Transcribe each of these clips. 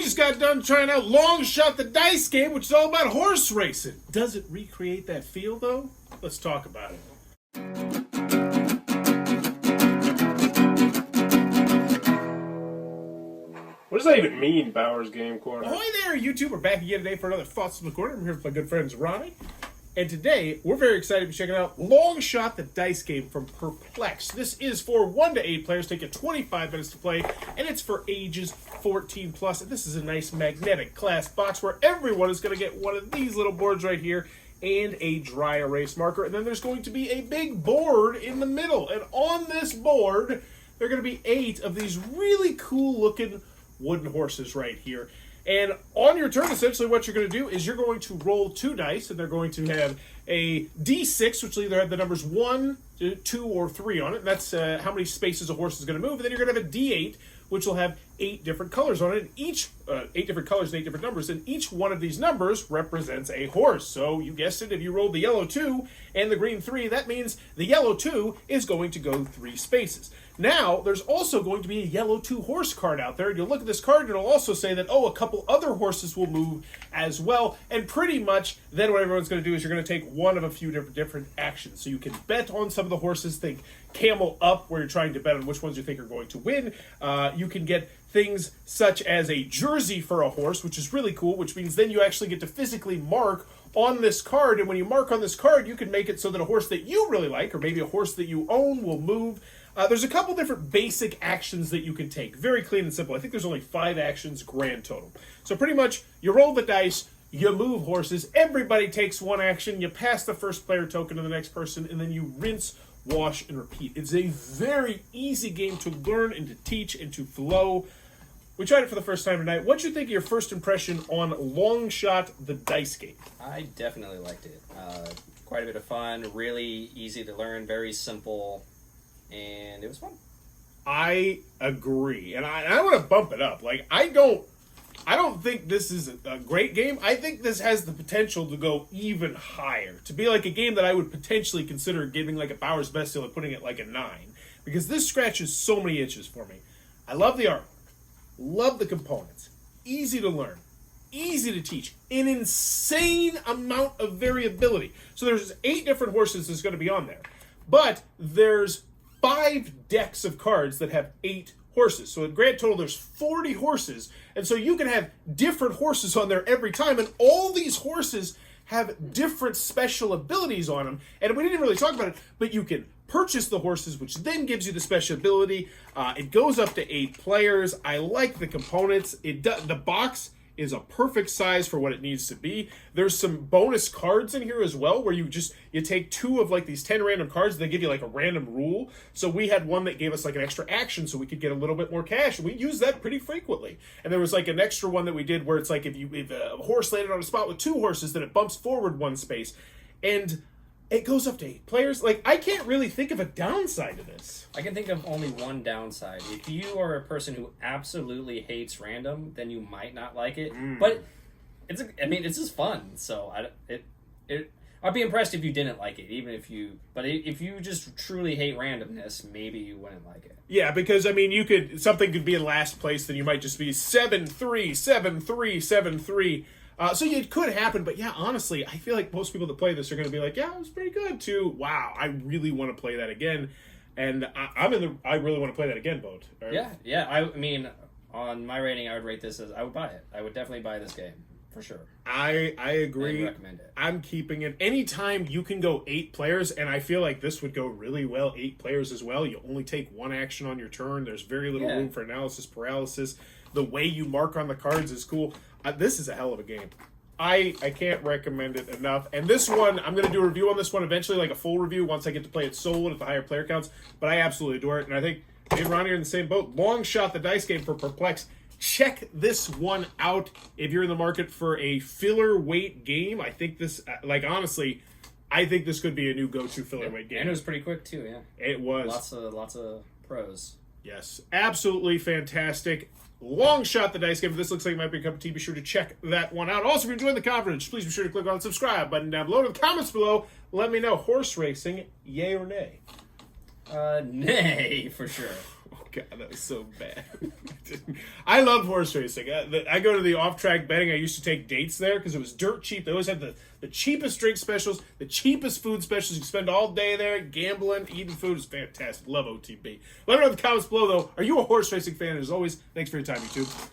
just got done trying out Long Shot the Dice game, which is all about horse racing. Does it recreate that feel, though? Let's talk about it. What does that even mean, Bowers Game Corner? Ahoy there, YouTube. We're back again today for another Thoughts in the Corner. I'm here with my good friends, Ronnie. And today, we're very excited to be checking out Long Shot the Dice game from Perplex. This is for 1 to 8 players. Take it 25 minutes to play, and it's for ages 14 plus. And this is a nice magnetic glass box where everyone is going to get one of these little boards right here and a dry erase marker. And then there's going to be a big board in the middle. And on this board, there are going to be 8 of these really cool looking wooden horses right here. And on your turn, essentially what you're going to do is you're going to roll 2 dice, and they're going to have a D6, which will either have the numbers 1, 2, or 3 on it. And that's how many spaces a horse is going to move. And then you're going to have a D8, which will have 8 different colors on it. And each 8 different colors and 8 different numbers. And each one of these numbers represents a horse. So you guessed it, if you rolled the yellow 2 and the green 3, that means the yellow 2 is going to go 3 spaces. Now, there's also going to be a yellow 2 horse card out there. You'll look at this card, and it'll also say that, a couple other horses will move as well. And pretty much, then what everyone's going to do is you're going to take one of a few different actions. So you can bet on some of the horses. Think camel up, where you're trying to bet on which ones you think are going to win. You can get things such as a jersey for a horse, which is really cool, which means then you actually get to physically mark on this card. And when you mark on this card, you can make it so that a horse that you really like, or maybe a horse that you own, will move. There's a couple different basic actions that you can take. Very clean and simple. I think there's only 5 actions grand total. So pretty much, you roll the dice, you move horses, everybody takes 1 action, you pass the first player token to the next person, and then you rinse, wash, and repeat. It's a very easy game to learn and to teach and to flow. We tried it for the first time tonight. What'd you think of your first impression on Long Shot the Dice game? I definitely liked it. Quite a bit of fun, really easy to learn, very simple. And it was fun. I agree, and I want to bump it up. Like, I don't think this is a great game. I think this has the potential to go even higher, to be like a game that I would potentially consider giving like a Bowers Best Deal and putting it like a 9, because this scratches so many itches for me. I love the artwork, love the components, easy to learn, easy to teach, an insane amount of variability. So there's 8 different horses that's going to be on there, but there's 5 decks of cards that have 8 horses. So in grand total, there's 40 horses. And so you can have different horses on there every time. And all these horses have different special abilities on them. And we didn't really talk about it, but you can purchase the horses, which then gives you the special ability. It goes up to 8 players. I like the components. The box is a perfect size for what it needs to be. There's some bonus cards in here as well, where you take 2 of like these 10 random cards, and they give you like a random rule. So we had one that gave us like an extra action so we could get a little bit more cash, and we use that pretty frequently. And there was like an extra one that we did where it's like if a horse landed on a spot with 2 horses, then it bumps forward 1 space. And it goes up to 8 players. Like, I can't really think of a downside to this. I can think of only one downside. If you are a person who absolutely hates random, then you might not like it. But it's just fun. So I'd be impressed if you didn't like it, even if you. But if you just truly hate randomness, maybe you wouldn't like it. Yeah, because something could be in last place, then you might just be 7-3, 7-3, 7-3. So it could happen, but yeah, honestly, I feel like most people that play this are going to be like, yeah, it was pretty good, too. Wow, I really want to play that again. And I really want to play that again boat. Right? Yeah. I mean, on my rating, I would rate this as, I would buy it. I would definitely buy this game, for sure. I agree. I recommend it. I'm keeping it. Anytime you can go 8 players, and I feel like this would go really well, 8 players as well. You only take 1 action on your turn. There's very little room for analysis paralysis. The way you mark on the cards is cool. This is a hell of a game. I can't recommend it enough. And this one, I'm going to do a review on this one eventually, like a full review once I get to play it solo at the higher player counts. But I absolutely adore it. And I think me and Ronnie are in the same boat. Long Shot the Dice game for Perplex. Check this one out if you're in the market for a filler weight game. I think this, honestly, I think this could be a new go-to filler weight game. And it was pretty quick, too, yeah. It was. Lots of pros. Yes, absolutely fantastic. Long Shot the Dice game. If this looks like it might be a cup of tea, be sure to check that one out. Also, if you're enjoying the coverage, please be sure to click on the subscribe button down below. In the comments below, let me know, horse racing, yay or nay? Nay, for sure. Oh god, that was so bad. I love horse racing. I go to the off-track betting. I used to take dates there because it was dirt cheap. They always had the cheapest drink specials, the cheapest food specials. You can spend all day there gambling, eating food. It's fantastic. Love OTB. Let me know in the comments below, though. Are you a horse racing fan? And as always, thanks for your time, YouTube.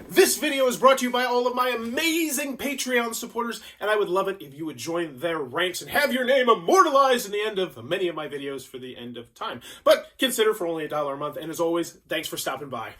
This video is brought to you by all of my amazing Patreon supporters, and I would love it if you would join their ranks and have your name immortalized in the end of many of my videos for the end of time. But consider for only $1 a month, and as always, thanks for stopping by.